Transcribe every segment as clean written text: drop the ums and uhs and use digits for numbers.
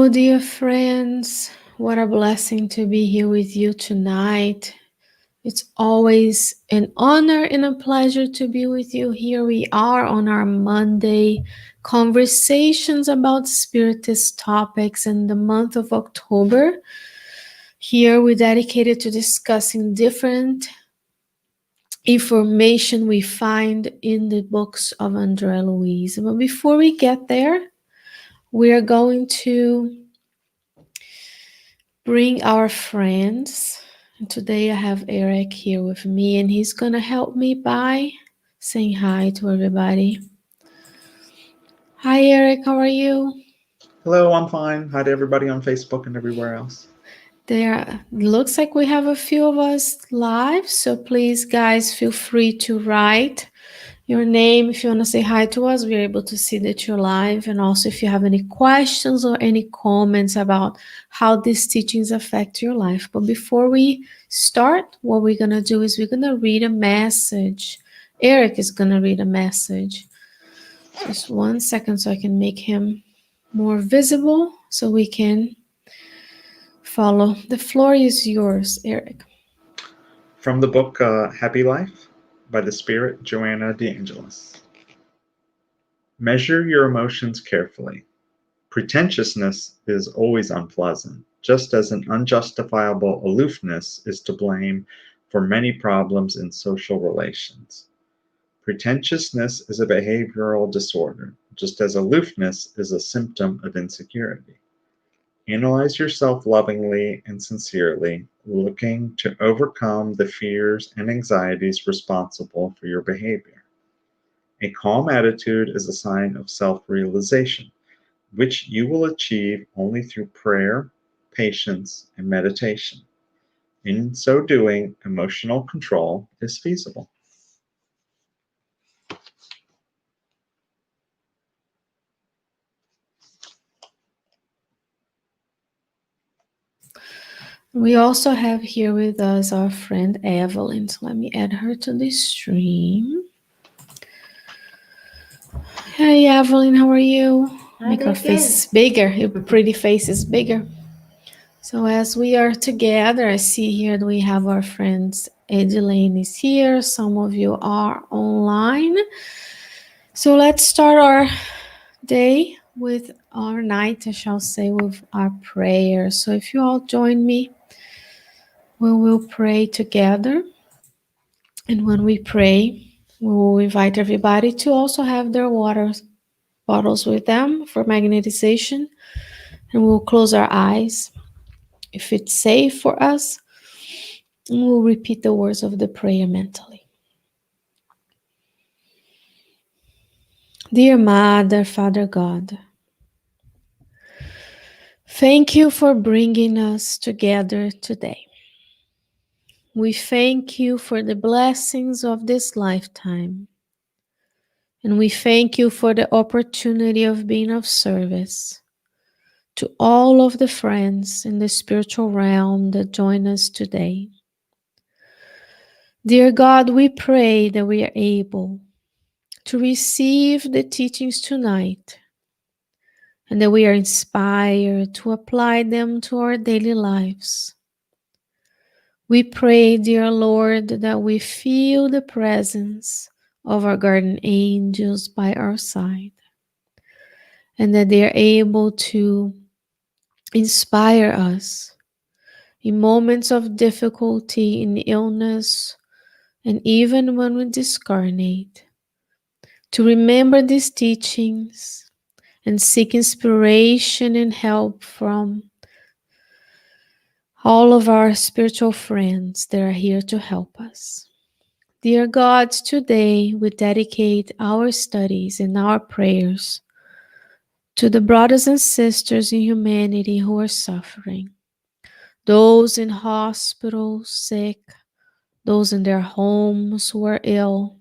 Hello, dear friends. What a blessing to be here with you tonight. It's always an honor and a pleasure to be with you. Here we are on our Monday conversations about Spiritist topics in the month of October. Here we're dedicated to discussing different information we find in the books of Andre Luiz. But before we get there, we are going to bring our friends. And today I have Eric here with me, and he's gonna help me by saying hi to everybody. Hi Eric, how are you? Hello, I'm fine. Hi to everybody on Facebook and everywhere else. There looks like we have a few of us live, so please guys feel free to write your name if you want to say hi to us. We're able to see that you're live, and also if you have any questions or any comments about how these teachings affect your life. But before we start, what we're going to do is we're going to read a message. Eric is going to read a message. Just 1 second so I can make him more visible so we can follow. The floor is yours, Eric. From the book Happy Life by the Spirit Joanna De Angelis. Measure your emotions carefully. Pretentiousness is always unpleasant, just as an unjustifiable aloofness is to blame for many problems in social relations. Pretentiousness is a behavioral disorder, just as aloofness is a symptom of insecurity. Analyze yourself lovingly and sincerely, looking to overcome the fears and anxieties responsible for your behavior. A calm attitude is a sign of self-realization, which you will achieve only through prayer, patience, and meditation. In so doing, emotional control is feasible. We also have here with us our friend Evelyn. So let me add her to the stream. Hey Evelyn, how are you? Make our faces bigger. Your pretty face is bigger. So as we are together, I see here that we have our friends Edelaine is here. Some of you are online. So let's start our day with our night, I shall say, with our prayer. So if you all join me, we will pray together. And when we pray, we will invite everybody to also have their water bottles with them for magnetization. And we'll close our eyes if it's safe for us. And we'll repeat the words of the prayer mentally. Dear Mother, Father God, thank you for bringing us together today. We thank you for the blessings of this lifetime. And we thank you for the opportunity of being of service to all of the friends in the spiritual realm that join us today. Dear God, we pray that we are able to receive the teachings tonight and that we are inspired to apply them to our daily lives. We pray, dear Lord, that we feel the presence of our guardian angels by our side and that they are able to inspire us in moments of difficulty, in illness, and even when we discarnate, to remember these teachings and seek inspiration and help from all of our spiritual friends that are here to help us. Dear God, today we dedicate our studies and our prayers to the brothers and sisters in humanity who are suffering, those in hospitals, sick, those in their homes who are ill,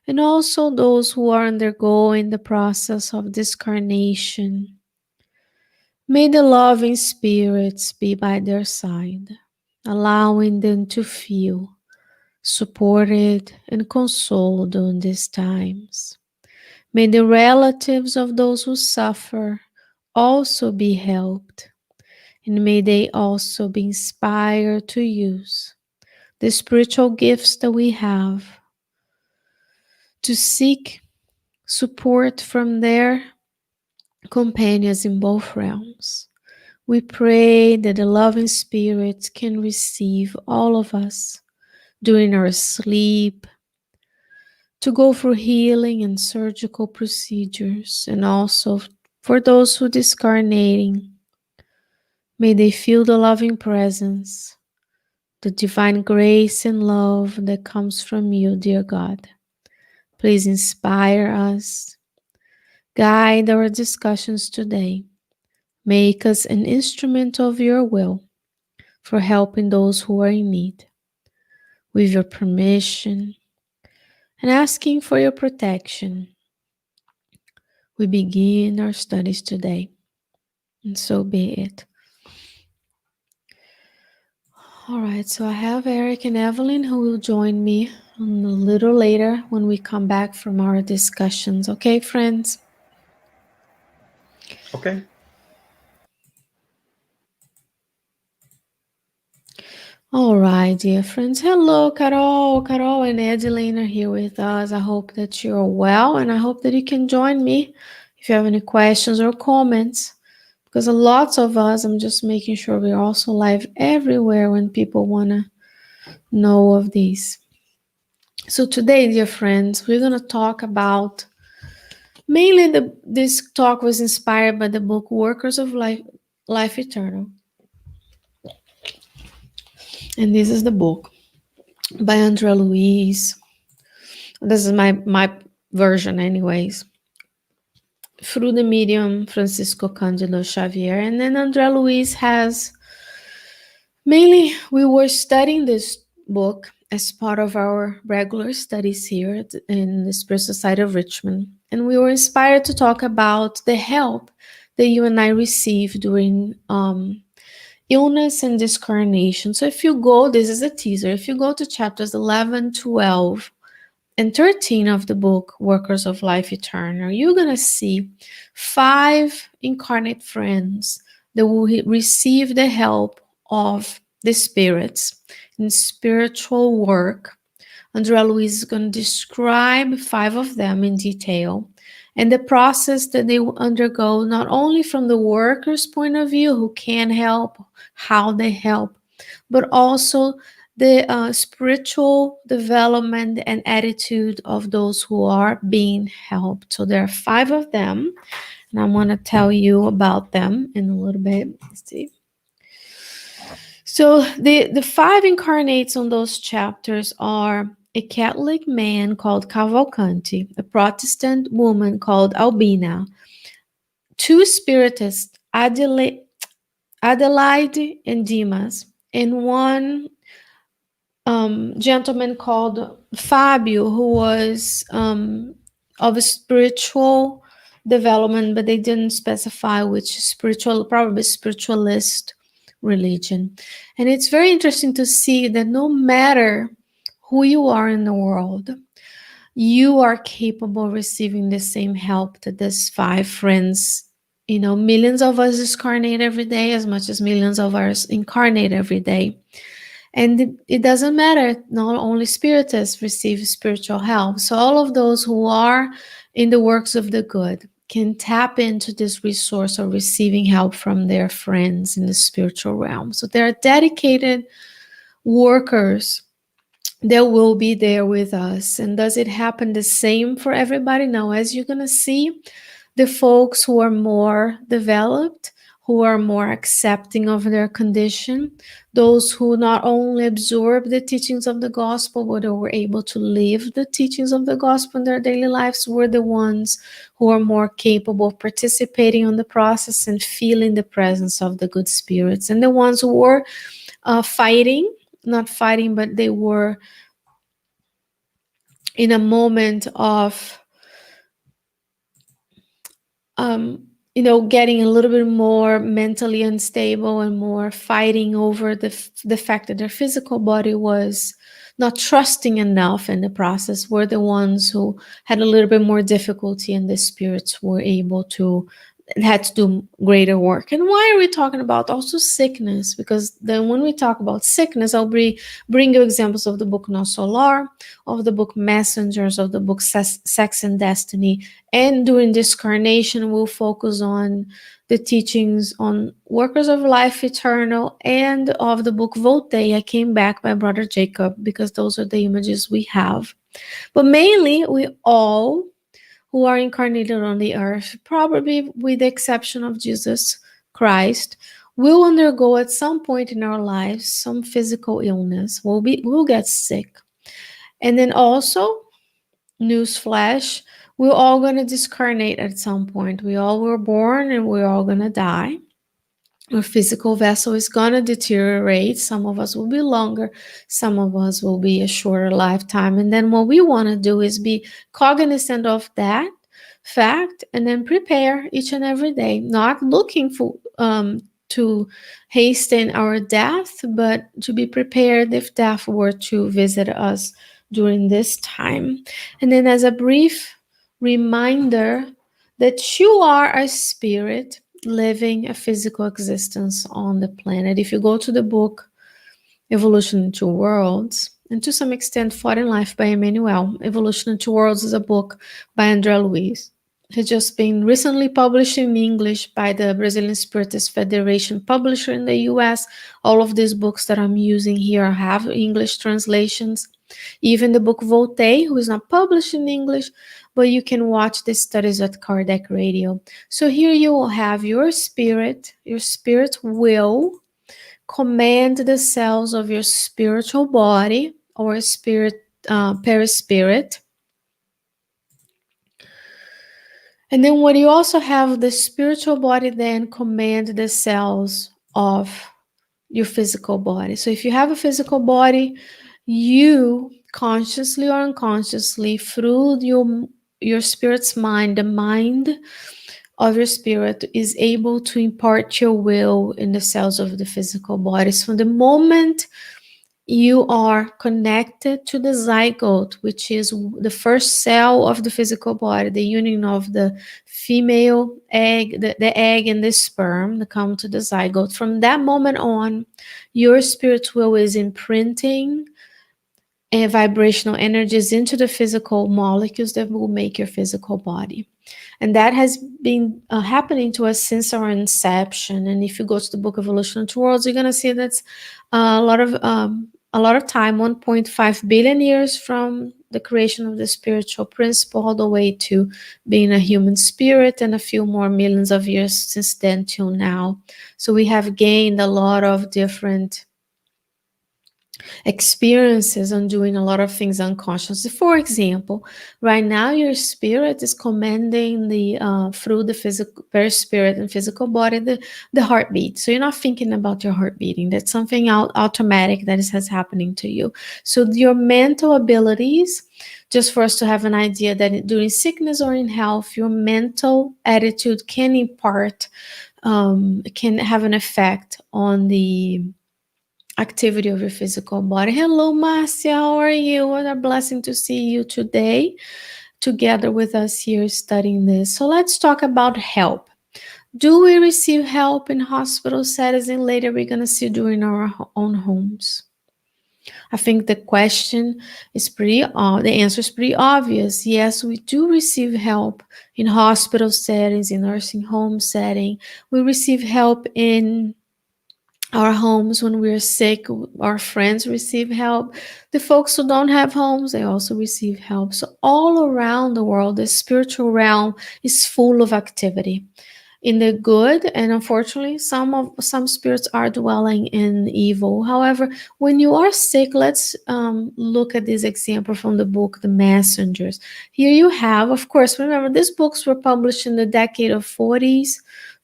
and also those who are undergoing the process of discarnation. May the loving spirits be by their side, allowing them to feel supported and consoled during these times. May the relatives of those who suffer also be helped, and may they also be inspired to use the spiritual gifts that we have to seek support from their companions in both realms. We pray that the loving Spirit can receive all of us during our sleep, to go through healing and surgical procedures, and also for those who discarnating. May they feel the loving presence, the divine grace and love that comes from you, dear God. Please inspire us, guide our discussions today, make us an instrument of your will for helping those who are in need. With your permission and asking for your protection, we begin our studies today, and so be it. All right, so I have Eric and Evelyn who will join me a little later when we come back from our discussions. Okay, friends? Okay. All right, dear friends. Hello, Carol. Carol and Adeline are here with us. I hope that you're well, and I hope that you can join me if you have any questions or comments. Because lots of us, I'm just making sure we're also live everywhere when people want to know of these. So today, dear friends, we're going to talk about, mainly this talk was inspired by the book Workers of Life Eternal. And this is the book by Andre Luiz. This is my version anyways. Through the medium Francisco Cândido Xavier. And then Andre Luiz has, mainly we were studying this book as part of our regular studies here in the Spirit Society of Richmond. And we were inspired to talk about the help that you and I received during illness and discarnation. So if you go, this is a teaser, if you go to chapters 11, 12, and 13 of the book, Workers of Life Eternal, you're going to see 5 incarnate friends that will receive the help of the spirits in spiritual work. Andre Luiz is going to describe 5 of them in detail and the process that they will undergo, not only from the worker's point of view, who can help, how they help, but also the spiritual development and attitude of those who are being helped. So there are 5 of them, and I'm going to tell you about them in a little bit. Let's see. So the 5 incarnates on those chapters are a Catholic man called Cavalcanti, a Protestant woman called Albina, 2 Spiritists, Adelaide and Dimas, and 1 gentleman called Fabio, who was of a spiritual development, but they didn't specify which spiritual, probably spiritualist religion. And it's very interesting to see that no matter who you are in the world, you are capable of receiving the same help that these 5 friends, millions of us discarnate every day as much as millions of us incarnate every day. And it doesn't matter, not only spiritists receive spiritual help. So all of those who are in the works of the good can tap into this resource of receiving help from their friends in the spiritual realm. So there are dedicated workers that will be there with us. And does it happen the same for everybody? No, as you're going to see, the folks who are more developed, who are more accepting of their condition, those who not only absorb the teachings of the gospel, but were able to live the teachings of the gospel in their daily lives, were the ones who are more capable of participating on the process and feeling the presence of the good spirits. And the ones who were not fighting, but they were in a moment of getting a little bit more mentally unstable and more fighting over the fact that their physical body was not trusting enough in the process, were the ones who had a little bit more difficulty, and the spirits were able to had to do greater work. And why are we talking about also sickness? Because then when we talk about sickness, I'll bring you examples of the book No Solar, of the book Messengers, of the book Sex and Destiny. And during Discarnation, we'll focus on the teachings on Workers of Life Eternal and of the book Voltaire, I Came Back by Brother Jacob, because those are the images we have. But mainly, we all who are incarnated on the earth, probably with the exception of Jesus Christ, will undergo at some point in our lives some physical illness. We'll get sick. And then also, newsflash, we're all going to discarnate at some point. We all were born and we're all going to die. Our physical vessel is going to deteriorate. Some of us will be longer, some of us will be a shorter lifetime. And then what we want to do is be cognizant of that fact and then prepare each and every day, not looking for to hasten our death, but to be prepared if death were to visit us during this time. And then as a brief reminder that you are a spirit living a physical existence on the planet. If you go to the book Evolution in Two Worlds, and to some extent Fought in Life by Emmanuel, Evolution in Two Worlds is a book by Andre Luiz. It's just been recently published in English by the Brazilian Spiritist Federation publisher in the US. All of these books that I'm using here have English translations. Even the book Voltaire, who is not published in English, but you can watch the studies at Kardec Radio. So here you will have your spirit will command the cells of your spiritual body or spirit, perispirit. And then what you also have, the spiritual body then command the cells of your physical body. So if you have a physical body, you consciously or unconsciously, through your spirit's mind, the mind of your spirit is able to impart your will in the cells of the physical body. So the moment you are connected to the zygote, which is the first cell of the physical body, the union of the female egg, the egg and the sperm that come to the zygote. From that moment on, your spirit will is imprinting vibrational energies into the physical molecules that will make your physical body. And that has been happening to us since our inception. And if you go to the book Evolution to Worlds, you're going to see that's a lot of time, 1.5 billion years from the creation of the spiritual principle all the way to being a human spirit, and a few more millions of years since then till now. So we have gained a lot of different experiences on doing a lot of things unconsciously. For example, right now your spirit is commanding the through the physical perispirit and physical body the heartbeat. So you're not thinking about your heart beating. That's something automatic that is happening to you. So your mental abilities, just for us to have an idea that during sickness or in health, your mental attitude can impart, can have an effect on the activity of your physical body. Hello, Marcia. How are you? What a blessing to see you today together with us here studying this. So let's talk about help. Do we receive help in hospital settings, and later we're going to see during our own homes? I think the question is the answer is pretty obvious. Yes, we do receive help in hospital settings, in nursing home setting. We receive help in our homes when we're sick. Our friends receive help. The folks who don't have homes, they also receive help. So all around the world, the spiritual realm is full of activity in the good, and unfortunately some spirits are dwelling in evil. However, when you are sick, let's look at this example from the book The Messengers. Here you have, of course, remember these books were published in the decade of 40s,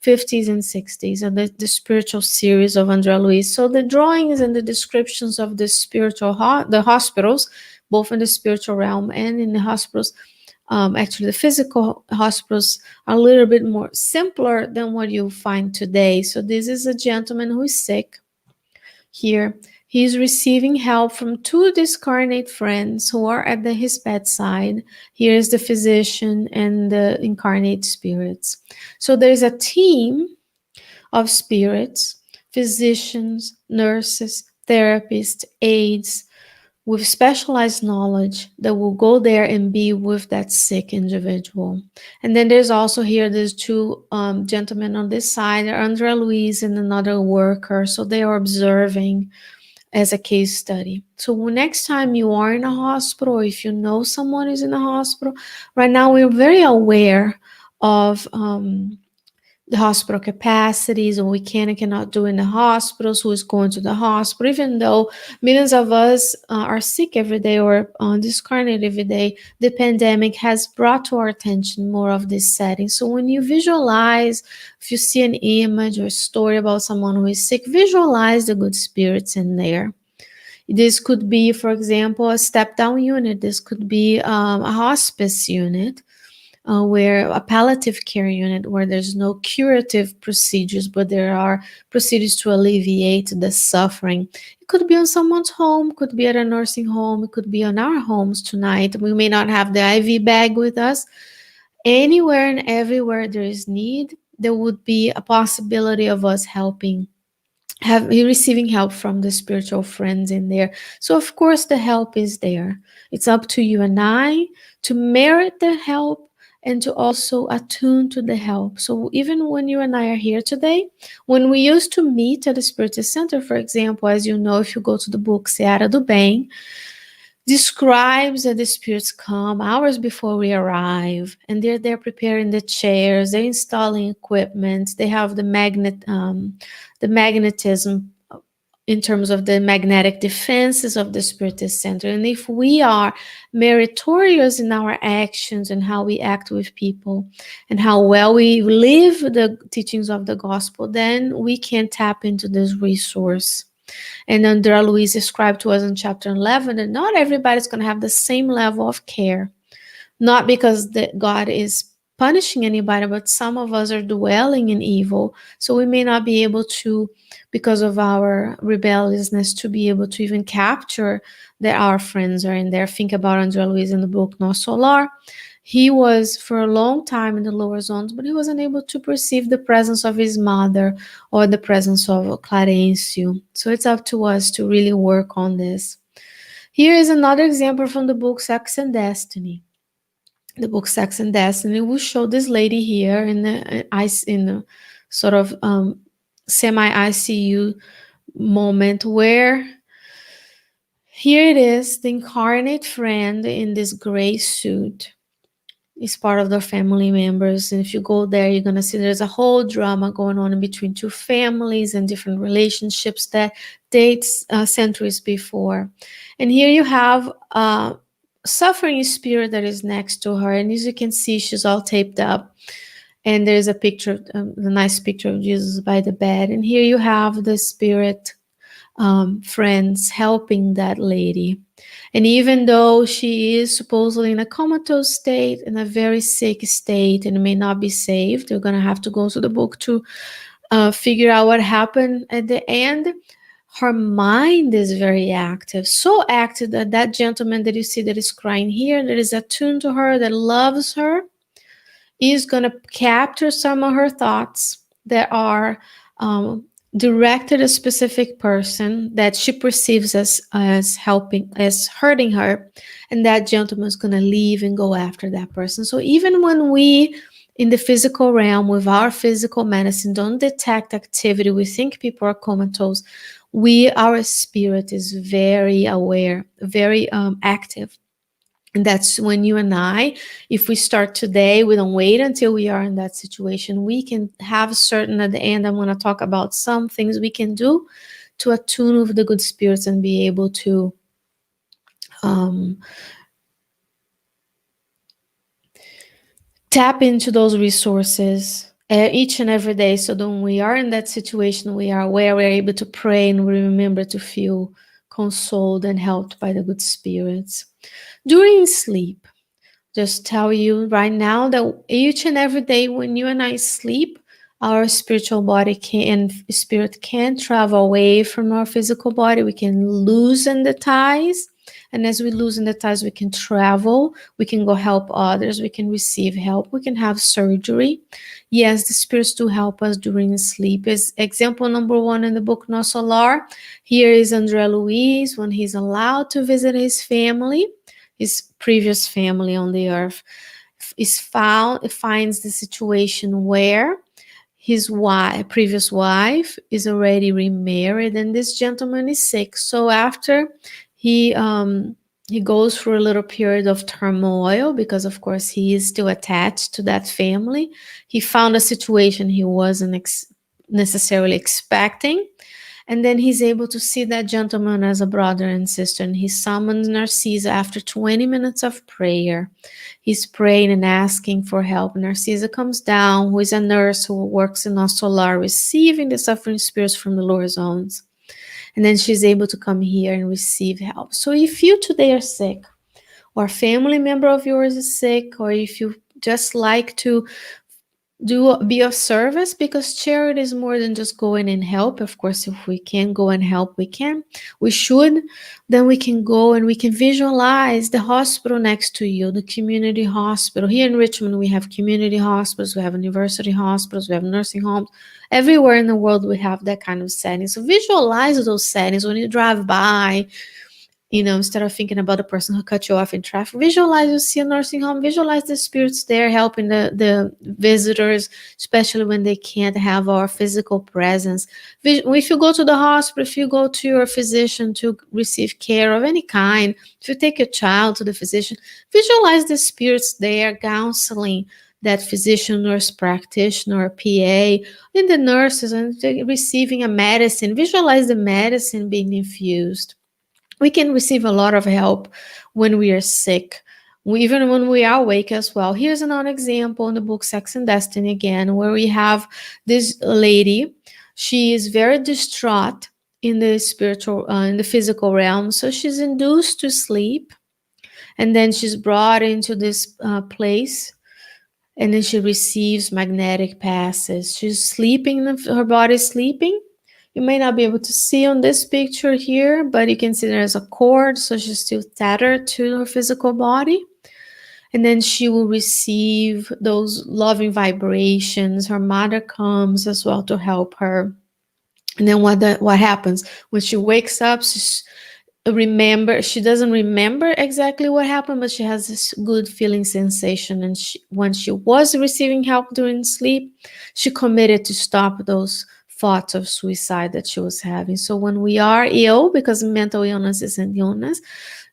50s and 60s, and the spiritual series of Andre Luiz. So the drawings and the descriptions of the the hospitals, both in the spiritual realm and in the hospitals, actually the physical hospitals, are a little bit more simpler than what you find today. So this is a gentleman who is sick here, He is receiving help from two discarnate friends who are at his bedside. Here is the physician and the incarnate spirits. So there's a team of spirits, physicians, nurses, therapists, aides, with specialized knowledge that will go there and be with that sick individual. And then there's also here, there's two gentlemen on this side, Andre Luiz and another worker. So they are observing as a case study. So next time you are in a hospital, or if you know someone is in a hospital, right now we're very aware of the hospital capacities and we can and cannot do in the hospitals, who is going to the hospital, even though millions of us are sick every day or discarnate every day. The pandemic has brought to our attention more of this setting. So when you visualize, if you see an image or a story about someone who is sick, visualize the good spirits in there. This could be, for example, a step-down unit. This could be a hospice unit. Where a palliative care unit where there's no curative procedures, but there are procedures to alleviate the suffering. It could be on someone's home, could be at a nursing home, it could be on our homes tonight. We may not have the IV bag with us. Anywhere and everywhere there is need, there would be a possibility of us helping, receiving help from the spiritual friends in there. So of course the help is there. It's up to you and I to merit the help and to also attune to the help. So even when you and I are here today, when we used to meet at the Spiritist Center, for example, as you know, if you go to the book Seara do Bem, describes that the spirits come hours before we arrive, and they're there preparing the chairs, they're installing equipment, they have the magnetism in terms of the magnetic defenses of the Spiritist Center. And if we are meritorious in our actions and how we act with people and how well we live the teachings of the gospel, then we can tap into this resource. And Andre Luiz described to us in chapter 11 that not everybody's going to have the same level of care. Not because God is punishing anybody, but some of us are dwelling in evil. So we may not be able to, because of our rebelliousness, to be able to even capture that our friends are in there. Think about Andre Luiz in the book No Solar. He was for a long time in the lower zones, but he wasn't able to perceive the presence of his mother or the presence of Clarencio. So it's up to us to really work on this. Here is another example from the book Sex and Destiny. The book Sex and Destiny will show this lady here in the sort of semi-ICU moment where here it is, the incarnate friend in this gray suit is part of their family members. And if you go there, you're going to see there's a whole drama going on in between two families and different relationships that dates centuries before. And here you have a suffering spirit that is next to her. And as you can see, she's all taped up. And there's a picture, a nice picture of Jesus by the bed. And here you have the spirit friends helping that lady. And even though she is supposedly in a comatose state, in a very sick state, and may not be saved, you're going to have to go to the book to figure out what happened at the end. Her mind is very active, so active that that gentleman that you see that is crying here, that is attuned to her, that loves her, is going to capture some of her thoughts that are directed a specific person that she perceives as helping, as hurting her, and that gentleman is going to leave and go after that person. So even when we in the physical realm with our physical medicine don't detect activity, we think people are comatose, our spirit is very aware, very active. And that's when you and I, if we start today, we don't wait until we are in that situation. We can have certain, at the end, I'm going to talk about some things we can do to attune with the good spirits and be able to tap into those resources each and every day. So that when we are in that situation, we are aware, we're able to pray, and we remember to feel consoled and helped by the good spirits. During sleep, just tell you right now that each and every day when you and I sleep, our spiritual body can, spirit can travel away from our physical body. We can loosen the ties. And as we loosen the ties, we can travel. We can go help others. We can receive help. We can have surgery. Yes, the spirits do help us during sleep. Is example number 1 in the book No Solar. Here is Andre Luiz when he's allowed to visit his family, his previous family on the earth. Finds the situation where his previous wife is already remarried, and this gentleman is sick. So after he goes through a little period of turmoil, because of course he is still attached to that family. He found a situation he wasn't necessarily expecting. And then he's able to see that gentleman as a brother and sister. And he summons Narcisa after 20 minutes of prayer. He's praying and asking for help. Narcisa comes down, who is a nurse who works in our solar, receiving the suffering spirits from the lower zones. And then she's able to come here and receive help. So if you today are sick, or a family member of yours is sick, or if you just like to be of service, because charity is more than just going and help. Of course, if we can go and help, we should. Then we can go and we can visualize the hospital next to you, the community hospital. Here in Richmond, we have community hospitals, we have university hospitals, we have nursing homes. Everywhere in the world, we have that kind of setting. So visualize those settings when you drive by. Instead of thinking about the person who cut you off in traffic, visualize you see a nursing home, visualize the spirits there helping the visitors, especially when they can't have our physical presence. If you go to the hospital, if you go to your physician to receive care of any kind, if you take your child to the physician, visualize the spirits there counseling that physician, nurse practitioner, or PA, and the nurses, and receiving a medicine. Visualize the medicine being infused. We can receive a lot of help when we are sick, even when we are awake as well. Here's another example in the book Sex and Destiny again, where we have this lady. She is very distraught in the in the physical realm. So she's induced to sleep, and then she's brought into this place, and then she receives magnetic passes. She's sleeping, her body's sleeping. You may not be able to see on this picture here, but you can see there's a cord, so she's still tethered to her physical body. And then she will receive those loving vibrations. Her mother comes as well to help her. And then what happens? When she wakes up, she doesn't remember exactly what happened, but she has this good feeling sensation. And when she was receiving help during sleep, she committed to stop those thoughts of suicide that she was having. So when we are ill, because mental illness isn't illness,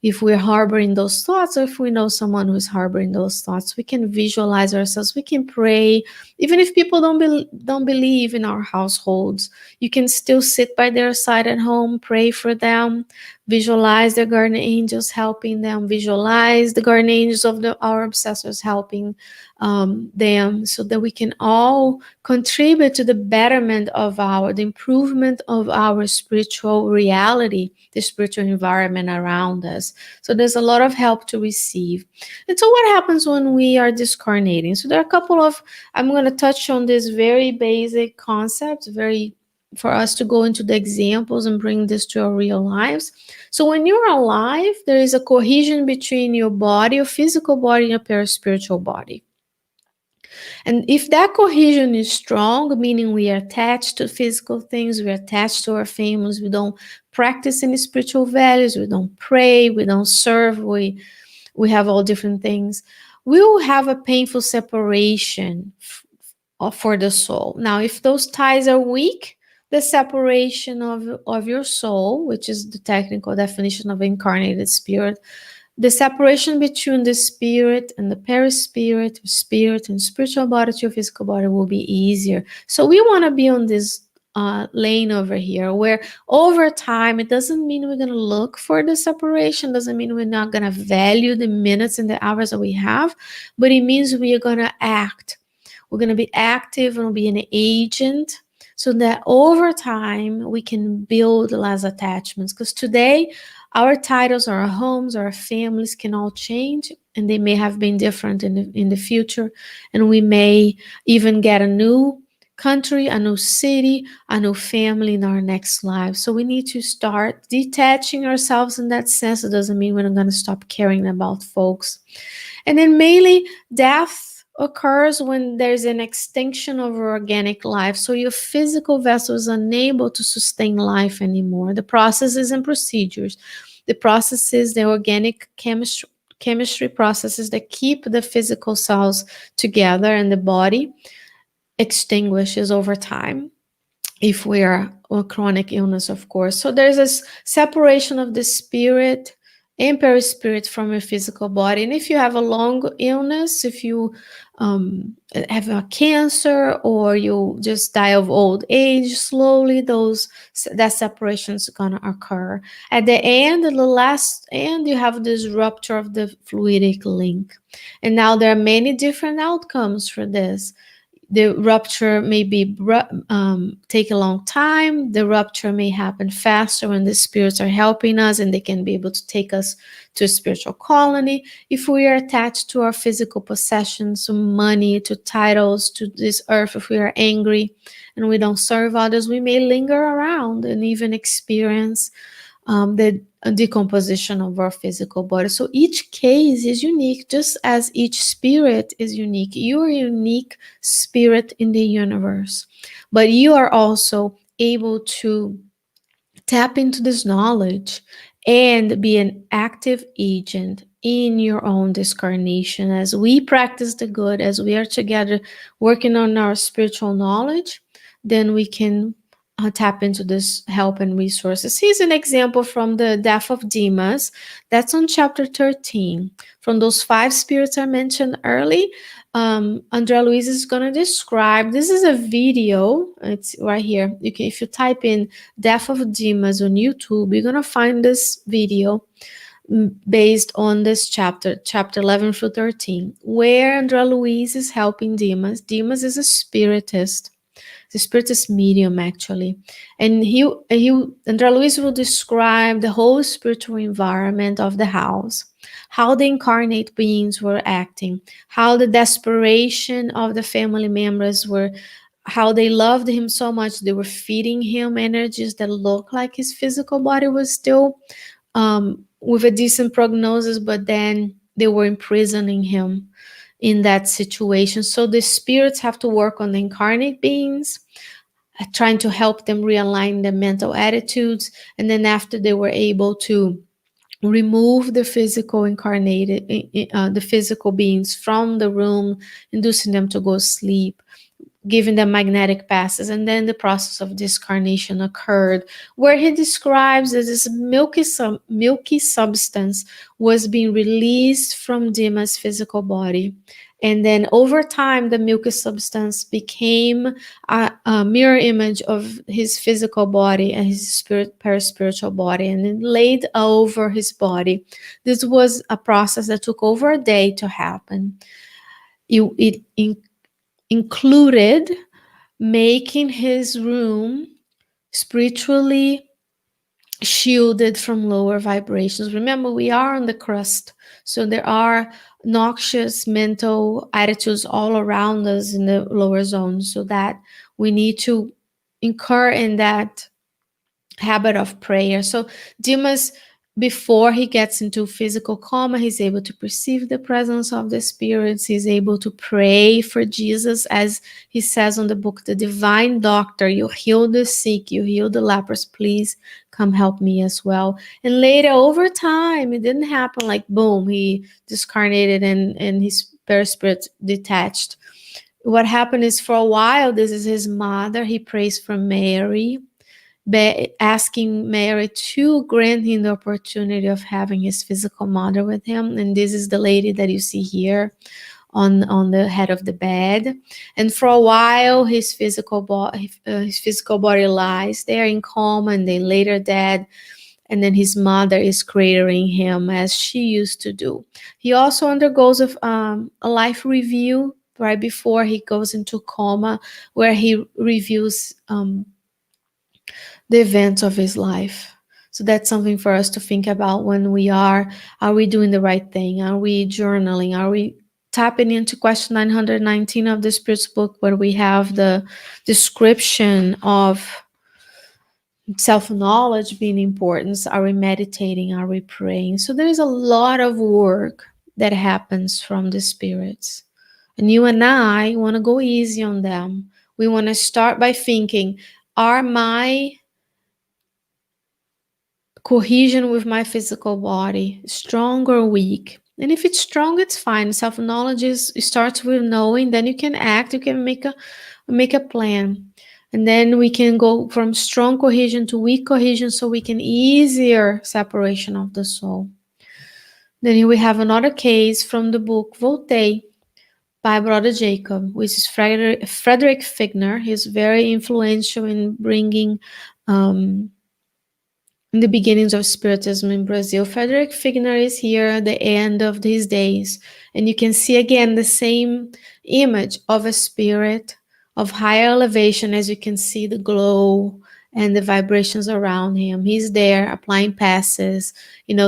if we're harboring those thoughts, or if we know someone who's harboring those thoughts, we can visualize ourselves, we can pray. Even if people don't believe in our households, you can still sit by their side at home, pray for them, visualize the guardian angels helping them, visualize the guardian angels of our obsessors helping them, so that we can all contribute to the betterment of the improvement of our spiritual reality, the spiritual environment around us. So there's a lot of help to receive. And so what happens when we are discarnating? So there are a couple of, I'm going to touch on this very basic concepts, for us to go into the examples and bring this to our real lives. So when you're alive, there is a cohesion between your body, your physical body, and your paraspiritual body. And if that cohesion is strong, meaning we are attached to physical things, we're attached to our families, we don't practice any spiritual values, we don't pray, we don't serve, we have all different things, we will have a painful separation for the soul. Now, if those ties are weak, the separation of your soul, which is the technical definition of incarnated spirit, the separation between the spirit and the perispirit, spirit and spiritual body to your physical body will be easier. So we want to be on this lane over here, where over time, it doesn't mean we're going to look for the separation, doesn't mean we're not going to value the minutes and the hours that we have, but it means we are going to act. We're going to be active and be an agent, so that over time we can build less attachments. Because today, our titles, our homes, our families can all change, and they may have been different in the future. And we may even get a new country, a new city, a new family in our next life. So we need to start detaching ourselves in that sense. It doesn't mean we're not going to stop caring about folks. And then mainly death occurs when there's an extinction of organic life. So your physical vessel is unable to sustain life anymore. The processes and procedures, the processes, the organic chemistry processes that keep the physical cells together and the body extinguishes over time if we are a chronic illness, of course. So there's this separation of the spirit and perispirit from your physical body. And if you have a long illness, if you have a cancer or you just die of old age slowly, that separation is going to occur. At the end, the last end, you have this rupture of the fluidic link. And now there are many different outcomes for this. The rupture may take a long time. The rupture may happen faster when the spirits are helping us and they can be able to take us to a spiritual colony. If we are attached to our physical possessions, to money, to titles, to this earth, if we are angry and we don't serve others, we may linger around and even experience the decomposition of our physical body. So each case is unique, just as each spirit is unique. You are a unique spirit in the universe, but you are also able to tap into this knowledge and be an active agent in your own discarnation. As we practice the good, as we are together working on our spiritual knowledge, then we can tap into this help and resources. Here's an example from the death of Demas. That's on chapter 13. From those 5 spirits I mentioned early, Andre Luiz is going to describe. This is a video. It's right here. If you type in Death of Demas on YouTube, you're going to find this video based on this chapter 11 through 13, where Andre Luiz is helping Demas. Demas is a spiritist. The spiritist medium, actually. And Andre Luiz will describe the whole spiritual environment of the house, how the incarnate beings were acting, how the desperation of the family members were, how they loved him so much, they were feeding him energies that looked like his physical body was still with a decent prognosis, but then they were imprisoning him in that situation. So the spirits have to work on the incarnate beings, trying to help them realign their mental attitudes. And then after they were able to remove the the physical beings from the room, inducing them to go sleep, giving them magnetic passes, and then the process of discarnation occurred, where he describes that this milky substance was being released from Dima's physical body. And then over time, the milky substance became a mirror image of his physical body and his paraspiritual body, and it laid over his body. This was a process that took over a day to happen. It included making his room spiritually shielded from lower vibrations. Remember, we are on the crust, so there are noxious mental attitudes all around us in the lower zone, so that we need to incur in that habit of prayer. So Dimas, before he gets into physical coma, he's able to perceive the presence of the spirits. He's able to pray for Jesus, as he says on the book, the divine doctor, you heal the sick, you heal the lepers, please come help me as well. And later, over time, it didn't happen like boom, he discarnated and his perispirit detached. What happened is, for a while, this is his mother, he prays for Mary, asking Mary to grant him the opportunity of having his physical mother with him. And this is the lady that you see here on the head of the bed. And for a while, his physical body lies there in coma, and then later dead. And then his mother is cradling him as she used to do. He also undergoes a life review right before he goes into coma, where he reviews the events of his life. So that's something for us to think about when we are we doing the right thing? Are we journaling? Are we tapping into question 919 of the Spirit's book, where we have the description of self-knowledge being important. Are we meditating? Are we praying? So there's a lot of work that happens from the spirits. And you and I want to go easy on them. We want to start by thinking, are my cohesion with my physical body strong or weak? And if it's strong, it's fine. Self-knowledge starts with knowing, then you can act, you can make a plan. And then we can go from strong cohesion to weak cohesion, so we can easier separation of the soul. Then here we have another case from the book Voltaire by Brother Jacob, which is Frederick Figner. He's very influential in bringing in the beginnings of Spiritism in Brazil. Frederick Figner is here at the end of his days, and you can see again the same image of a spirit of higher elevation, as you can see the glow and the vibrations around him. He's there applying passes.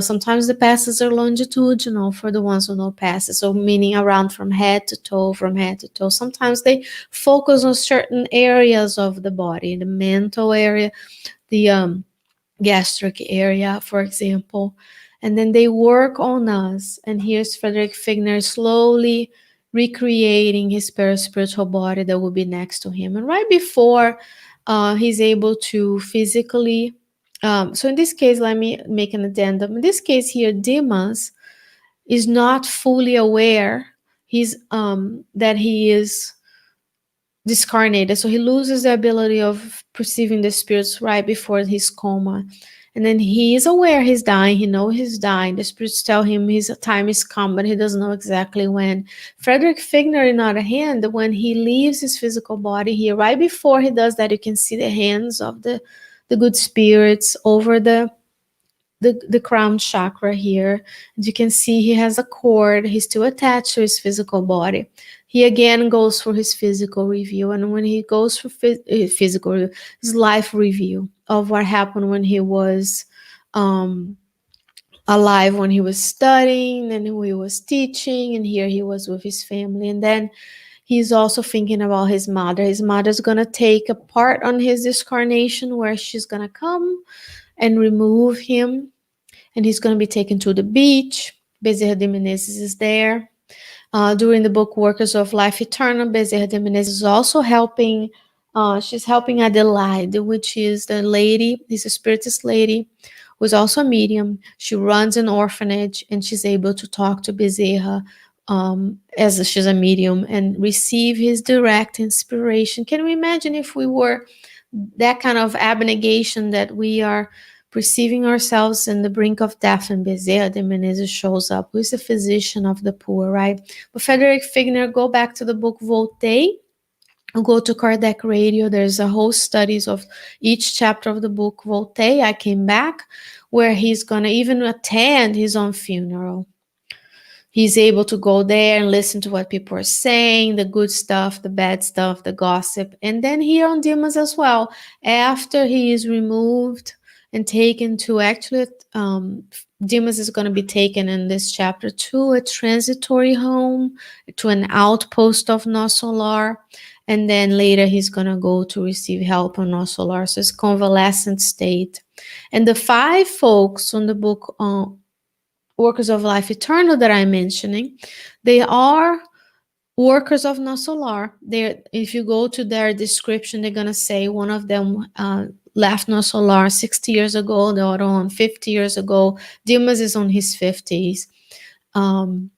Sometimes the passes are longitudinal for the ones who know passes, so meaning around from head to toe, from head to toe. Sometimes they focus on certain areas of the body, the mental area, the gastric area, for example. And then they work on us. And here's Frederick Figner slowly recreating his spiritual body that will be next to him. And right before he's able to physically, so in this case, let me make an addendum. In this case here, Dimas is not fully aware that he is discarnated, so he loses the ability of perceiving the spirits right before his coma. And then he is aware he's dying, he knows he's dying, the spirits tell him his time is come, but he doesn't know exactly when. Frederick Figner, on the other hand, when he leaves his physical body here, right before he does that, you can see the hands of the good spirits over the crown chakra here. As you can see, he has a cord. He's still attached to his physical body. He again goes for his physical review. And when he goes for his life review of what happened when he was alive, when he was studying, and he was teaching, and here he was with his family. And then he's also thinking about his mother. His mother's going to take a part on his discarnation, where she's going to come and remove him, and he's going to be taken to the beach. Bezerra de Menezes is there. During the book Workers of Life Eternal, Bezerra de Menezes is also helping. She's helping Adelaide, which is the lady, is a spiritist lady, who's also a medium. She runs an orphanage, and she's able to talk to Bezerra as she's a medium and receive his direct inspiration. Can we imagine if we were that kind of abnegation that we are perceiving ourselves in the brink of death, and Bezerra de Menezes shows up, who is the physician of the poor, right? But Frederick Figner, go back to the book Voltaire, go to Kardec Radio. There's a whole studies of each chapter of the book Voltaire. I came back, where he's going to even attend his own funeral. He's able to go there and listen to what people are saying, the good stuff, the bad stuff, the gossip. And then here on Dimas as well, after he is removed and taken to, actually, Dimas is going to be taken in this chapter to a transitory home, to an outpost of Nosolar. And then later he's going to go to receive help on Nosolar. So it's convalescent state. And the 5 folks on the book Workers of Life Eternal that I'm mentioning, they are workers of Nosolar. If you go to their description, they're going to say one of them left Nosolar 60 years ago, the other one 50 years ago. Dimas is on his 50s. And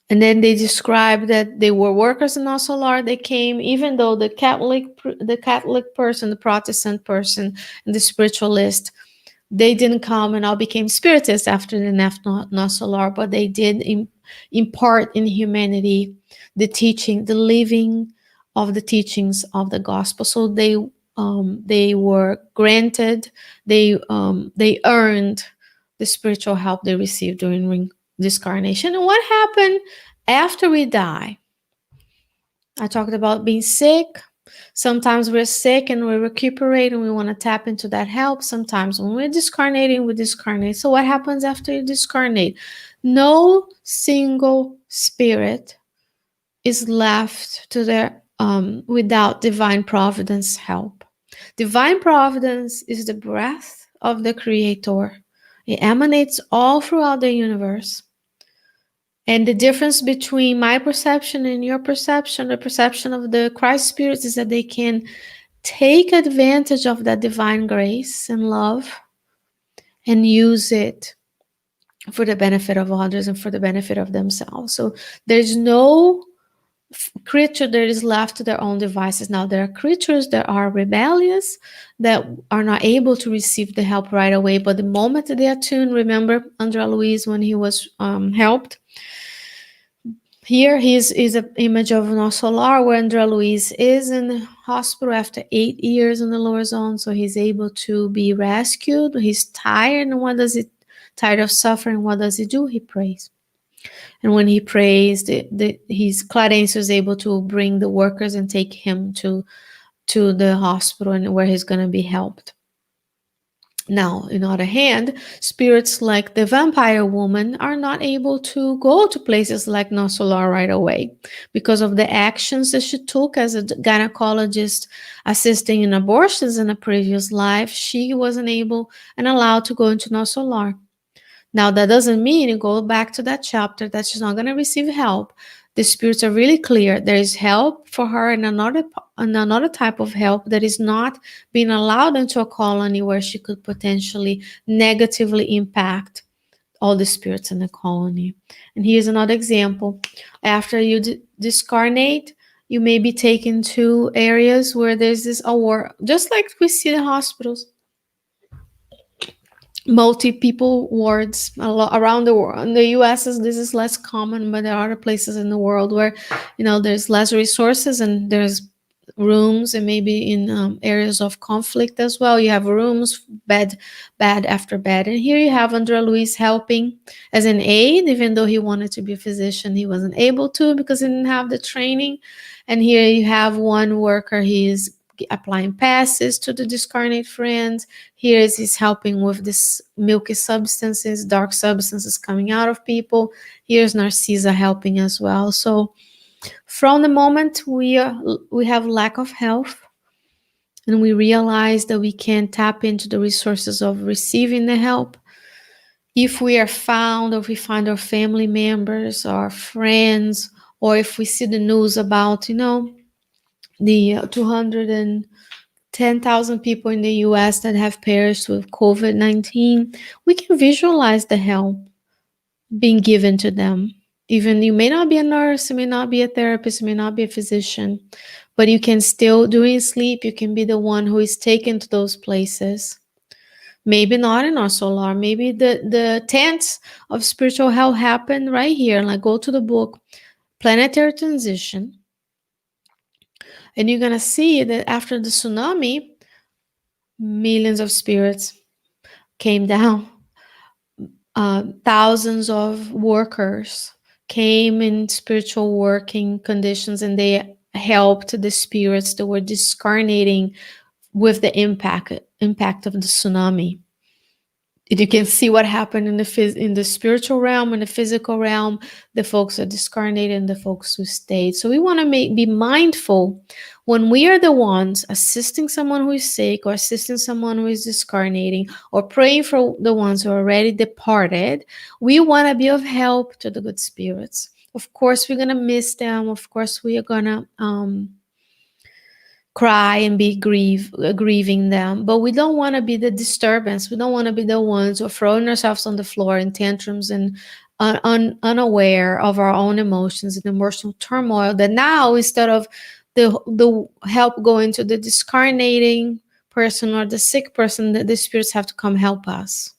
then they describe that they were workers in Nosolar. They came, even though the Catholic person, the Protestant person, and the spiritualist, they didn't come and all became spiritists after the Nosolar, but they did impart in humanity the teaching, the living of the teachings of the gospel. So they were granted, they earned the spiritual help they received during discarnation. And what happened after we die? I talked about being sick. Sometimes we're sick and we recuperate and we want to tap into that help. Sometimes when we're discarnating, we discarnate. So what happens after you discarnate? No single spirit is left to their without divine providence help. Divine providence is the breath of the creator. It emanates all throughout the universe. And the difference between my perception and your perception, the perception of the Christ spirits, is that they can take advantage of that divine grace and love and use it for the benefit of others and for the benefit of themselves. So there's no creature that is left to their own devices. Now, there are creatures that are rebellious, that are not able to receive the help right away. But the moment that they attune, remember Andre Luiz when he was helped? Here is an image of an solar where Andre Luiz is in the hospital after 8 years in the lower zone, so he's able to be rescued. He's tired, and what does he? Tired of suffering, what does he do? He prays. And when he prays, his Clarence is able to bring the workers and take him to the hospital and where he's going to be helped. Now, on the other hand, spirits like the vampire woman are not able to go to places like Nosolar right away because of the actions that she took as a gynecologist assisting in abortions in a previous life. She wasn't able and allowed to go into Nosolar. Now, that doesn't mean, you go back to that chapter, that she's not going to receive help. The spirits are really clear. There is help for her and another type of help that is not being allowed into a colony where she could potentially negatively impact all the spirits in the colony. And here's another example. After you discarnate, you may be taken to areas where there's this war, just like we see in hospitals. Multi-people wards around the world. In the US, this is less common, but there are other places in the world where, there's less resources and there's rooms, and maybe in areas of conflict as well. You have rooms, bed after bed. And here you have Andre Luiz helping as an aide, even though he wanted to be a physician, he wasn't able to because he didn't have the training. And here you have one worker, he is applying passes to the discarnate friends. Here is he's helping with this milky substances, dark substances coming out of people. Here's Narcissa helping as well. So from the moment we have lack of health and we realize that we can't tap into the resources of receiving the help, if we are found, or if we find our family members, our friends, or if we see the news about, the 210,000 people in the US that have perished with COVID-19, we can visualize the help being given to them. Even you may not be a nurse, you may not be a therapist, you may not be a physician, but you can still, during sleep, you can be the one who is taken to those places. Maybe not in our solar, maybe the tenets of spiritual hell happen right here. Like, go to the book Planetary Transition, and you're going to see that after the tsunami, millions of spirits came down. Thousands of workers came in spiritual working conditions, and they helped the spirits that were discarnating with the impact of the tsunami. You can see what happened in the spiritual realm and the physical realm. The folks that discarnated and the folks who stayed. So we want to be mindful when we are the ones assisting someone who is sick, or assisting someone who is discarnating, or praying for the ones who are already departed. We want to be of help to the good spirits. Of course, we're going to miss them. Of course, we are going to cry and be grieving them, but we don't want to be the disturbance. We don't want to be the ones who are throwing ourselves on the floor in tantrums and unaware of our own emotions and emotional turmoil, that now, instead of the help going to the discarnating person or the sick person, the spirits have to come help us.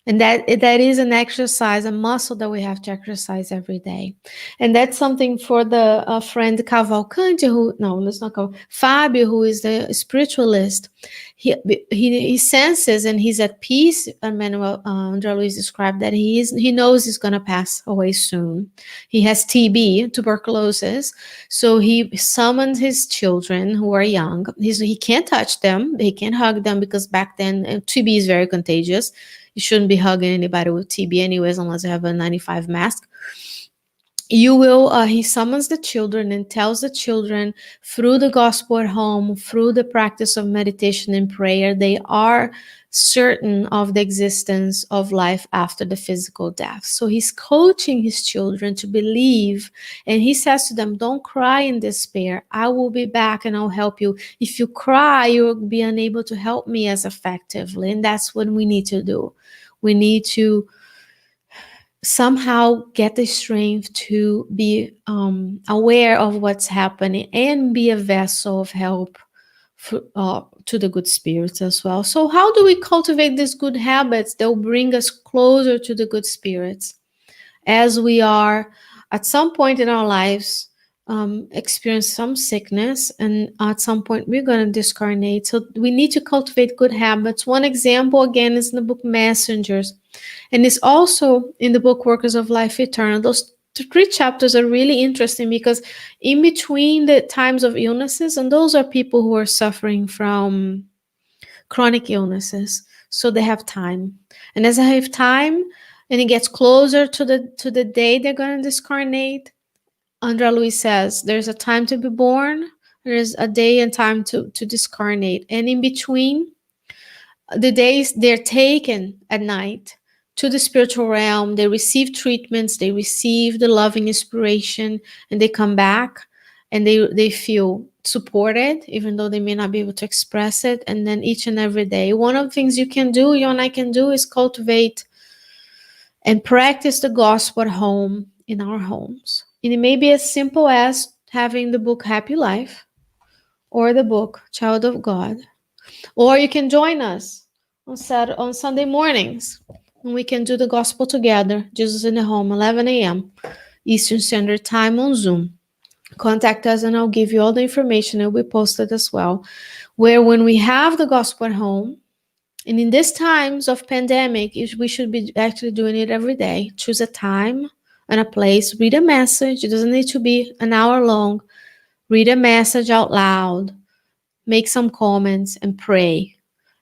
And that is an exercise, a muscle that we have to exercise every day. And that's something for the friend Cavalcante, who, no, let's not call, Fabio, who is the spiritualist. He senses and he's at peace. Emmanuel Andre Luiz described that he knows he's going to pass away soon. He has TB, tuberculosis. So he summoned his children who are young. He can't touch them. He can't hug them because back then TB is very contagious. You shouldn't be hugging anybody with TB anyways, unless you have a 95 mask. You will, he summons the children and tells the children through the gospel at home, through the practice of meditation and prayer, they are certain of the existence of life after the physical death. So he's coaching his children to believe, and he says to them, don't cry in despair. I will be back and I'll help you. If you cry, you'll be unable to help me as effectively. And that's what we need to do. We need to somehow get the strength to be aware of what's happening and be a vessel of help to the good spirits as well. So how do we cultivate these good habits that will bring us closer to the good spirits as we are at some point in our lives experience some sickness, and at some point we're going to discarnate. So we need to cultivate good habits. One example again is in the book Messengers, and it's also in the book Workers of Life Eternal. Those 3 chapters are really interesting because in between the times of illnesses, and those are people who are suffering from chronic illnesses, so they have time. And as I have time, and it gets closer to the day they're going to discarnate, Andre Luiz says there's a time to be born, there's a day and time to discarnate. And in between, the days they're taken at night to the spiritual realm, they receive treatments, they receive the loving inspiration, and they come back and they feel supported, even though they may not be able to express it. And then each and every day, one of the things you and I can do is cultivate and practice the gospel at home, in our homes. And it may be as simple as having the book Happy Life or the book Child of God. Or you can join us on Sunday mornings, and we can do the gospel together, Jesus in the Home, 11 a.m. Eastern Standard Time on Zoom. Contact us and I'll give you all the information. It will be posted as well. Where when we have the gospel at home, and in these times of pandemic, we should be actually doing it every day. Choose a time and a place. Read a message. It doesn't need to be an hour long. Read a message out loud. Make some comments and pray.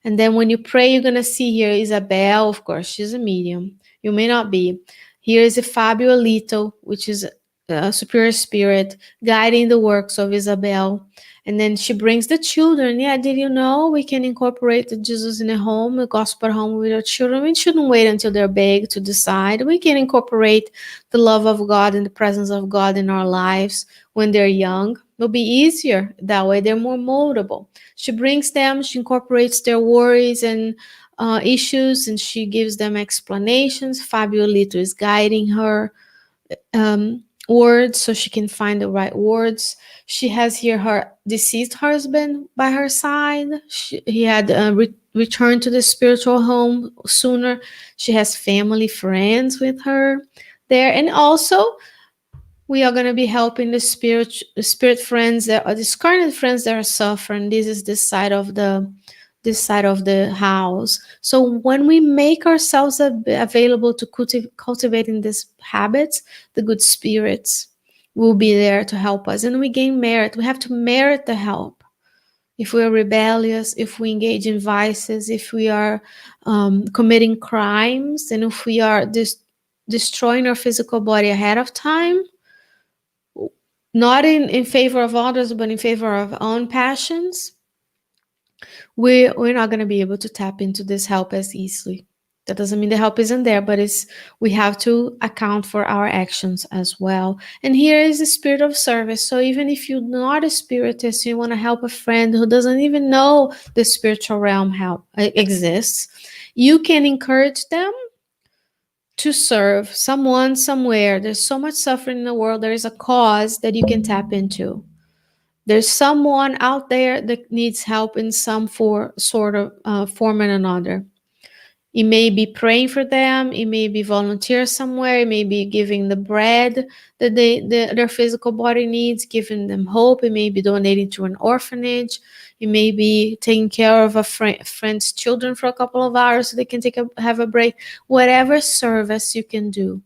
And then when you pray, you're going to see here Isabel. Of course, she's a medium. You may not be. Here is a Fabio Alito, which is a superior spirit, guiding the works of Isabel. And then she brings the children. Yeah, did you know we can incorporate the Jesus in the home, the gospel home with our children? We shouldn't wait until they're big to decide. We can incorporate the love of God and the presence of God in our lives when they're young. It'll be easier that way. They're more moldable. She brings them, she incorporates their worries and issues, and she gives them explanations. Fabio Lito is guiding her words so she can find the right words. She has here her deceased husband by her side. He had returned to the spiritual home sooner. She has family, friends with her there. And also, we are going to be helping the spirit friends that are discarnate friends that are suffering. This is this side of the house. So when we make ourselves available to cultivating these habits, the good spirits will be there to help us, and we gain merit. We have to merit the help. If we are rebellious, if we engage in vices, if we are committing crimes, and if we are destroying our physical body ahead of time, not in favor of others, but in favor of our own passions, we're not going to be able to tap into this help as easily. That doesn't mean the help isn't there, but we have to account for our actions as well. And here is the spirit of service. So even if you're not a spiritist, you want to help a friend who doesn't even know the spiritual realm exists, you can encourage them to serve someone somewhere. There's so much suffering in the world. There is a cause that you can tap into. There's someone out there that needs help in some form and another. It may be praying for them. It may be volunteer somewhere. It may be giving the bread that their physical body needs, giving them hope. It may be donating to an orphanage. It may be taking care of a friend's children for a couple of hours so they can have a break. Whatever service you can do.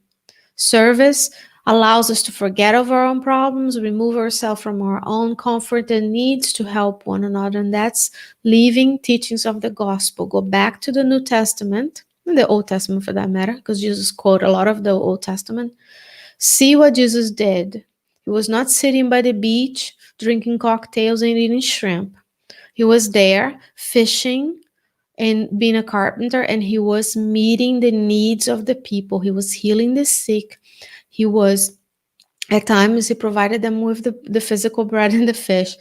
Service allows us to forget of our own problems, remove ourselves from our own comfort and needs to help one another. And that's living teachings of the gospel. Go back to the New Testament, and the Old Testament for that matter, because Jesus quoted a lot of the Old Testament. See what Jesus did. He was not sitting by the beach, drinking cocktails and eating shrimp. He was there fishing and being a carpenter, and he was meeting the needs of the people. He was healing the sick. He was, at times, he provided them with the physical bread and the fish.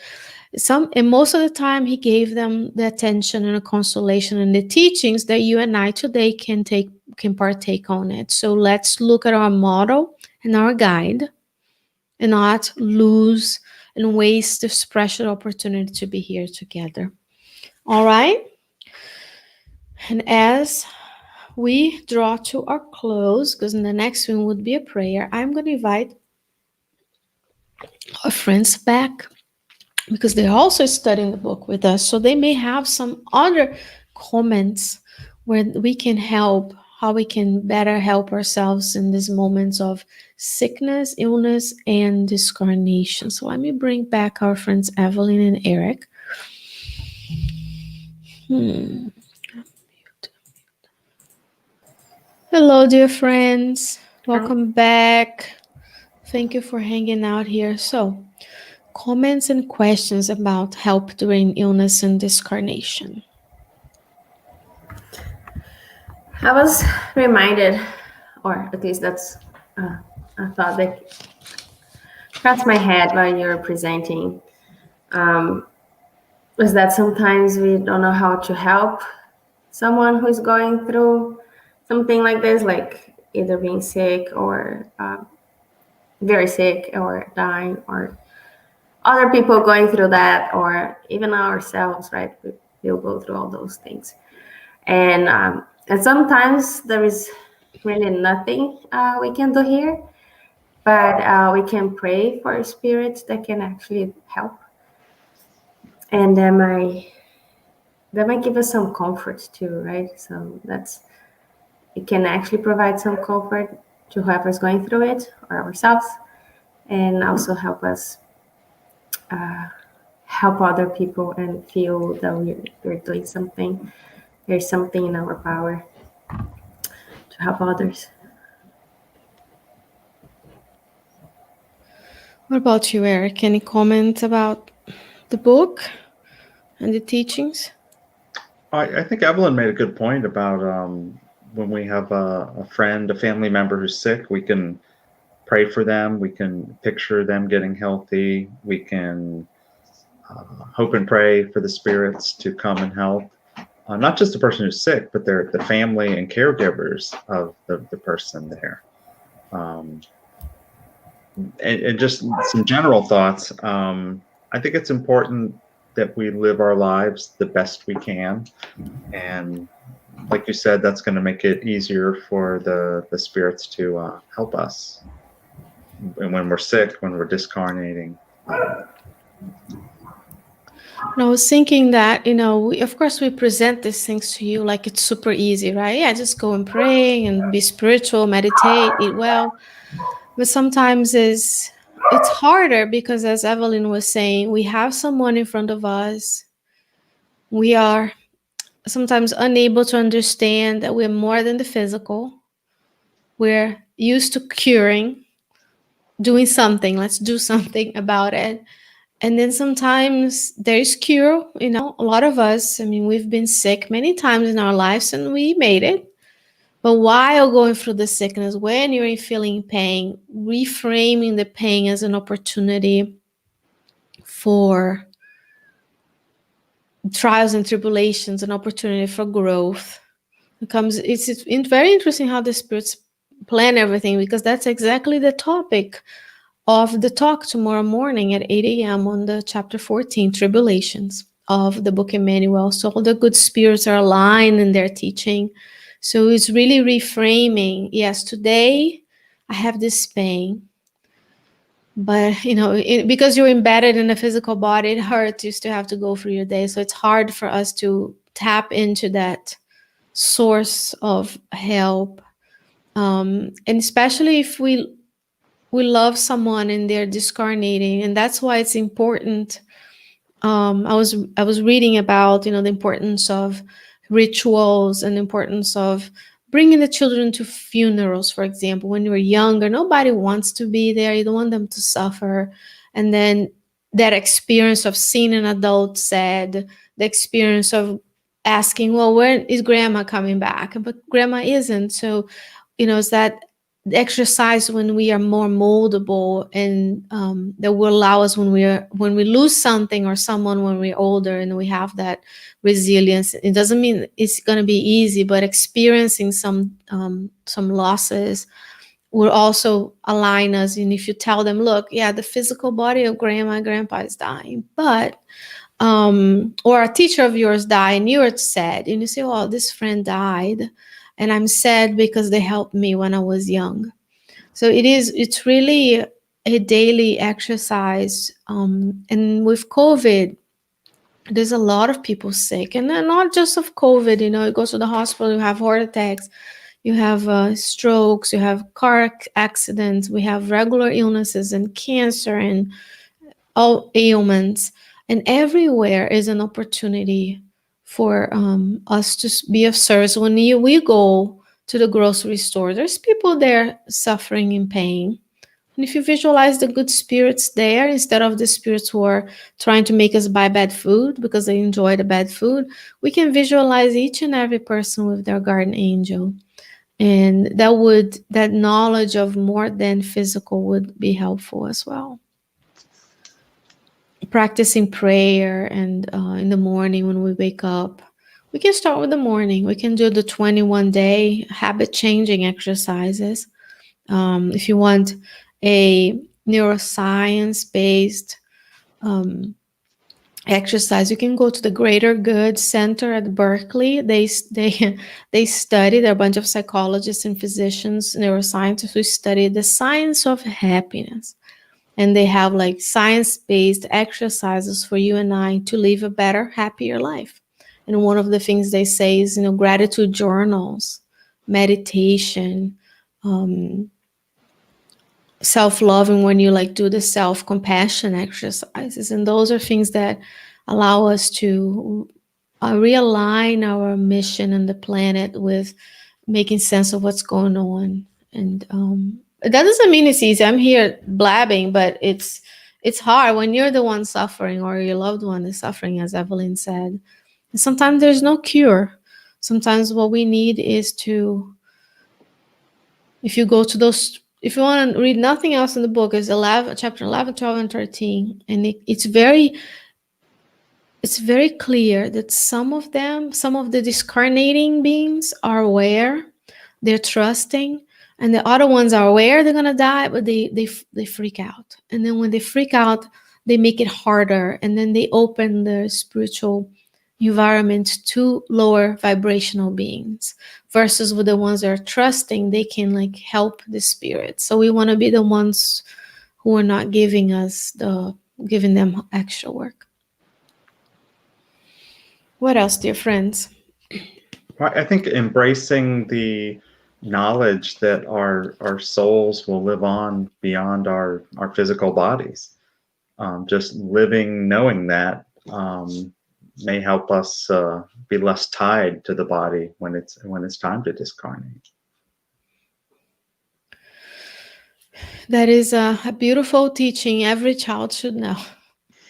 And most of the time, he gave them the attention and the consolation and the teachings that you and I today can partake on it. So let's look at our model and our guide and not lose and waste this precious opportunity to be here together. All right? And as we draw to our close, because in the next one would be a prayer, I'm going to invite our friends back because they're also studying the book with us. So they may have some other comments where we can help, how we can better help ourselves in these moments of sickness, illness, and discarnation. So let me bring back our friends Evelyn and Eric. Hello, dear friends. Welcome back. Thank you for hanging out here. So, comments and questions about help during illness and discarnation. I was reminded, or at least that's a thought that crossed my head while you were presenting, was that sometimes we don't know how to help someone who's going through something like this, like either being sick or very sick or dying, or other people going through that, or even ourselves, right? We'll go through all those things. And sometimes there is really nothing we can do here, but we can pray for spirits that can actually help. And that might give us some comfort too, right? So it can actually provide some comfort to whoever's going through it or ourselves, and also help us help other people and feel that we're doing something. There's something in our power to help others. What about you, Eric? Any comment about the book and the teachings? I think Evelyn made a good point about when we have a friend, a family member who's sick, we can pray for them. We can picture them getting healthy. We can hope and pray for the spirits to come and help. Not just the person who's sick, but the family and caregivers of the person there. And just some general thoughts. I think it's important that we live our lives the best we can. And like you said, that's going to make it easier for the spirits to help us. And when we're sick, when we're discarnating. And I was thinking that, of course, we present these things to you like it's super easy, right? Yeah, just go and pray and be spiritual, meditate, eat well. But sometimes it's harder because, as Evelyn was saying, we have someone in front of us. We are sometimes unable to understand that we're more than the physical. We're used to curing, doing something. Let's do something about it. And then sometimes there's cure, a lot of us, we've been sick many times in our lives and we made it. But while going through the sickness, when you're feeling pain, reframing the pain as an opportunity for trials and tribulations, an opportunity for growth. It's very interesting how the spirits plan everything, because that's exactly the topic of the talk tomorrow morning at 8 a.m. on the chapter 14, Tribulations, of the book Emmanuel. So all the good spirits are aligned in their teaching So it's really reframing. Yes, today I have this pain, but because you're embedded in a physical body, it hurts. You still have to go through your day. So it's hard for us to tap into that source of help. And especially if we love someone and they're discarnating, and that's why it's important. I was reading about the importance of rituals and the importance of bringing the children to funerals. For example, when you're younger, nobody wants to be there. You don't want them to suffer, and then that experience of seeing an adult sad, the experience of asking, well, when is grandma coming back? But grandma isn't. So it's that exercise when we are more moldable, and that will allow us when we lose something or someone when we're older, and we have that resilience. It doesn't mean it's going to be easy, but experiencing some losses will also align us. And if you tell them, look, yeah, the physical body of grandma and grandpa is dying, but or a teacher of yours died and you're sad, and you say, oh, this friend died and I'm sad because they helped me when I was young. So it's really a daily exercise. And with COVID, there's a lot of people sick, and then not just of COVID. You go to the hospital, you have heart attacks, you have strokes, you have car accidents, we have regular illnesses and cancer and all ailments, and everywhere is an opportunity for us to be of service. When we go to the grocery store, there's people there suffering in pain. And if you visualize the good spirits there instead of the spirits who are trying to make us buy bad food because they enjoy the bad food, we can visualize each and every person with their guardian angel. And that knowledge of more than physical would be helpful as well. Practicing prayer, and in the morning when we wake up, we can start with the morning. We can do the 21-day habit changing exercises. If you want a neuroscience based exercise, you can go to the Greater Good Center at Berkeley. They study. There are a bunch of psychologists and physicians, neuroscientists who study the science of happiness. And they have like science-based exercises for you and I to live a better, happier life. And one of the things they say is, gratitude journals, meditation, self-loving, when you do the self-compassion exercises. And those are things that allow us to realign our mission on the planet with making sense of what's going on. And that doesn't mean it's easy. I'm here blabbing, but it's hard when you're the one suffering or your loved one is suffering, as Evelyn said. And sometimes there's no cure. Sometimes what we need is if you want to read nothing else in the book, is chapter 11, 12, and 13. And it's very clear that some of the discarnating beings are aware, they're trusting, and the other ones are aware they're gonna die, but they freak out. And then when they freak out, they make it harder, and then they open the spiritual environment to lower vibrational beings. Versus with the ones that are trusting, they can help the spirit. So we want to be the ones who are not giving them extra work. What else, dear friends? I think embracing the knowledge that our souls will live on beyond our physical bodies. Just living knowing that may help us be less tied to the body when it's time to discarnate. That is a beautiful teaching every child should know.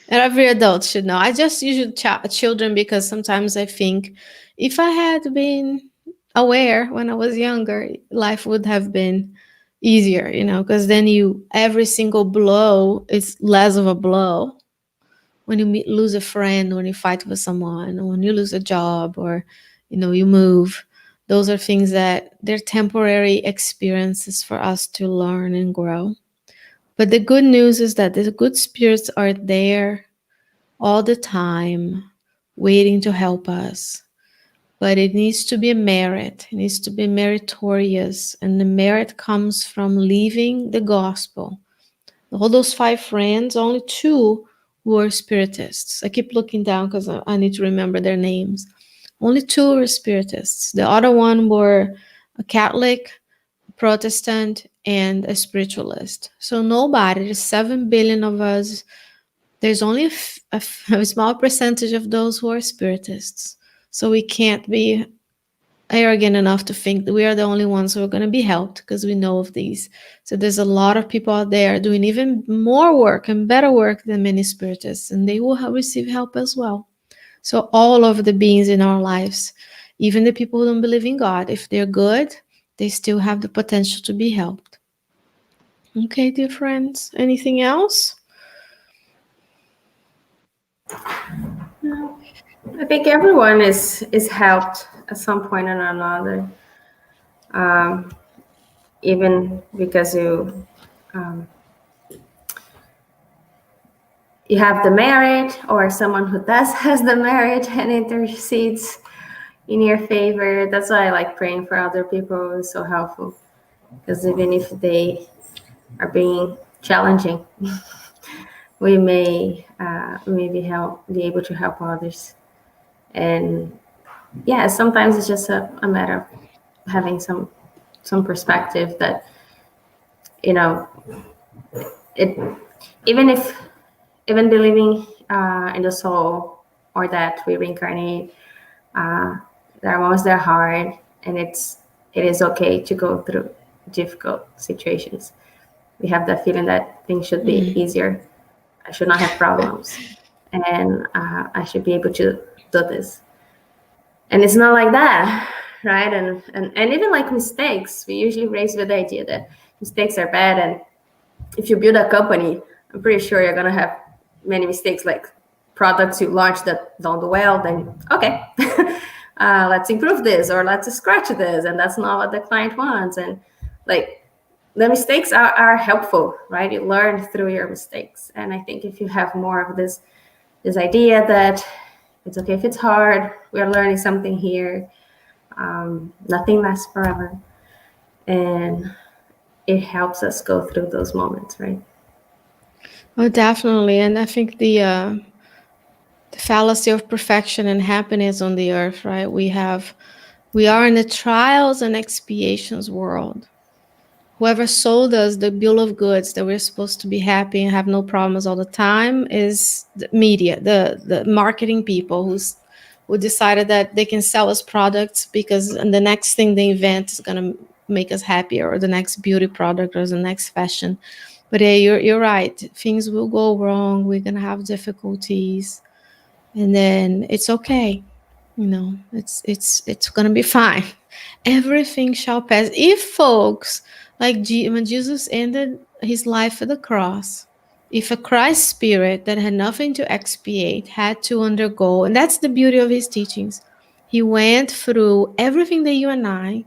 And every adult should know. I just use children because sometimes I think if I had been aware when I was younger, life would have been easier, because then every single blow is less of a blow. When you lose a friend, when you fight with someone, when you lose a job, or you move, those are things that they're temporary experiences for us to learn and grow. But the good news is that the good spirits are there all the time, waiting to help us. but it needs to be a merit. It needs to be meritorious, and the merit comes from living the gospel. All those 5 friends, only 2 were spiritists. I keep looking down because I need to remember their names. Only 2 were spiritists. The other one were a Catholic, Protestant, and a spiritualist. So nobody, there's 7 billion of us, there's only a small percentage of those who are spiritists. So we can't be arrogant enough to think that we are the only ones who are going to be helped because we know of these. So there's a lot of people out there doing even more work and better work than many spiritists, and they will receive help as well. So all of the beings in our lives, even the people who don't believe in God, if they're good, they still have the potential to be helped. Okay, dear friends, anything else? No. I think everyone is helped at some point or another. Even because you have the merit, or someone who does has the merit and intercedes in your favor. That's why I like praying for other people. It's so helpful, because even if they are being challenging, we may be able to help others. And yeah, sometimes it's just a matter of having some perspective that, you know, it even believing in the soul, or that we reincarnate, there are moments that are hard, and it is okay to go through difficult situations. We have that feeling that things should be easier. I should not have problems, and I should be able to do this. And it's not like that, right? And even like mistakes, we usually raise with the idea that mistakes are bad, and if you build a company, I'm pretty sure you're gonna have many mistakes, like products you launch that don't do well. Then okay, let's improve this, or let's scratch this, and that's not what the client wants. And like, the mistakes are helpful, right? You learn through your mistakes. And I think if you have more of this idea that it's okay if it's hard, we are learning something here. Nothing lasts forever, and it helps us go through those moments, right? Oh, definitely. And I think the fallacy of perfection and happiness on the earth, right? We are in the trials and expiations world. Whoever sold us the bill of goods that we're supposed to be happy and have no problems all the time is the media, the marketing people who decided that they can sell us products because the next thing they invent is going to make us happier, or the next beauty product, or the next fashion. But yeah, you're right. Things will go wrong. We're going to have difficulties, and then it's okay. It's going to be fine. Everything shall pass. If folks, like when Jesus ended his life at the cross, if a Christ spirit that had nothing to expiate had to undergo, and that's the beauty of his teachings, he went through everything that you and I,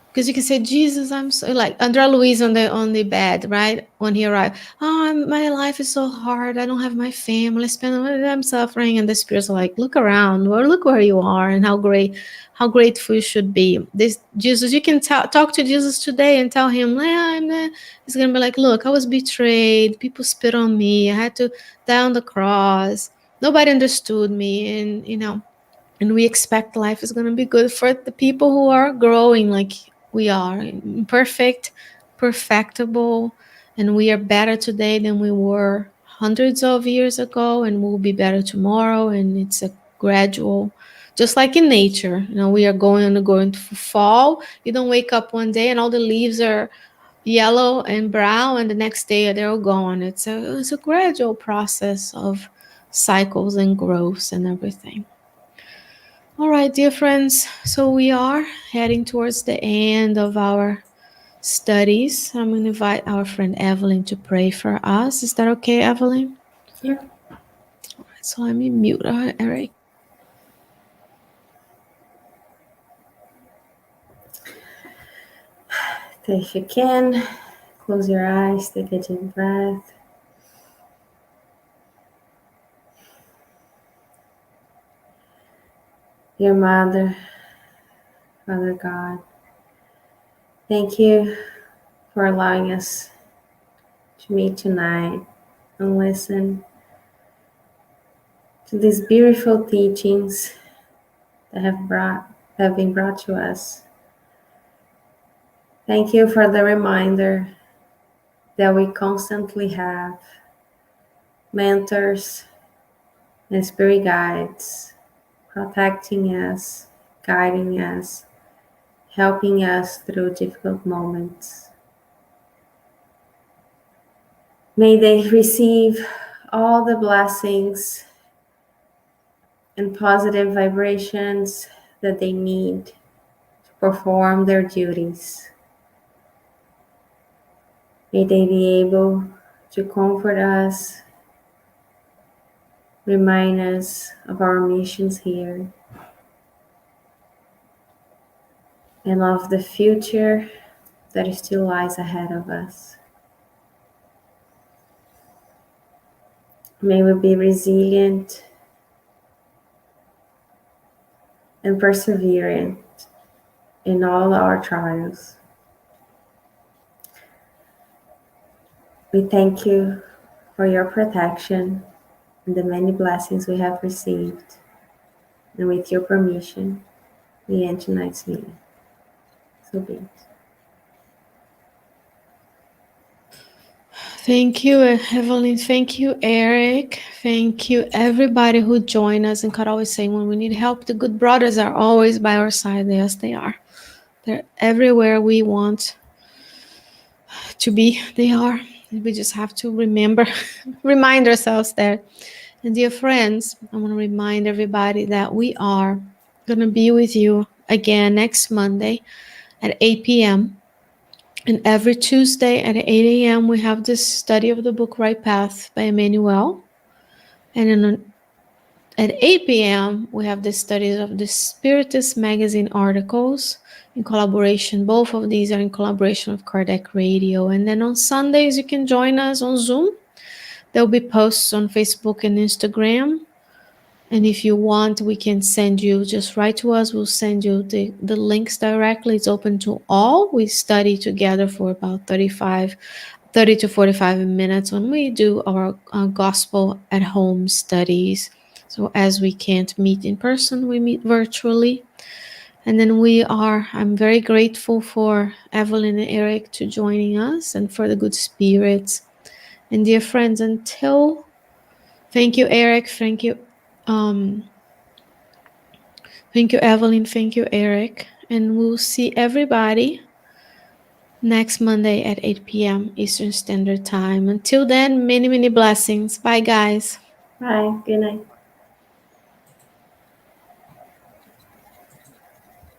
because you can say, Jesus, I'm so, like Andre Luiz on the bed, right? When he arrived, my life is so hard. I don't have my family. I'm suffering. And the spirits are like, look around, or look where you are, and how grateful you should be. This Jesus, you can talk to Jesus today and tell him, he's gonna be like, look, I was betrayed. People spit on me. I had to die on the cross. Nobody understood me, and we expect life is going to be good for the people who are growing like we are, imperfect, perfectible, and we are better today than we were hundreds of years ago, and we'll be better tomorrow. And it's a gradual, just like in nature, we are going to fall. You don't wake up one day and all the leaves are yellow and brown, and the next day they're all gone. It's a gradual process of cycles and growths and everything. All right, dear friends, so we are heading towards the end of our studies. I'm going to invite our friend Evelyn to pray for us. Is that okay, Evelyn? Yeah. All right, so let me mute her, Eric. If you can, close your eyes, take a deep breath. Dear Mother, Father God. Thank you for allowing us to meet tonight and listen to these beautiful teachings that have been brought to us. Thank you for the reminder that we constantly have mentors and spirit guides protecting us, guiding us, helping us through difficult moments. May they receive all the blessings and positive vibrations that they need to perform their duties. May they be able to comfort us, remind us of our missions here, and of the future that still lies ahead of us. May we be resilient and perseverant in all our trials. We thank you for your protection and the many blessings we have received. And with your permission, we end tonight's meeting. So be it. Thank you, Evelyn. Thank you, Eric. Thank you, everybody who joined us. And Carol always saying, when we need help, the good brothers are always by our side. Yes, they are. They're everywhere we want to be. They are. We just have to remind ourselves that. And dear friends, I want to remind everybody that we are going to be with you again next Monday at 8 p.m. And every Tuesday at 8 a.m. we have this study of the book Right Path by Emmanuel. And then at 8 p.m. we have the studies of the Spiritist magazine articles in collaboration. Both of these are in collaboration with Kardec Radio. And then on Sundays you can join us on Zoom. There will be posts on Facebook and Instagram. And if you want, we can send you, just write to us. We'll send you the links directly. It's open to all. We study together for about 30 to 45 minutes when we do our gospel at home studies. So as we can't meet in person, we meet virtually. And then I'm very grateful for Evelyn and Eric to joining us and for the good spirits. And dear friends, thank you, Eric. Thank you. Thank you, Evelyn. Thank you, Eric. And we'll see everybody next Monday at 8 p.m. Eastern Standard Time. Until then, many, many blessings. Bye, guys. Bye. Good night.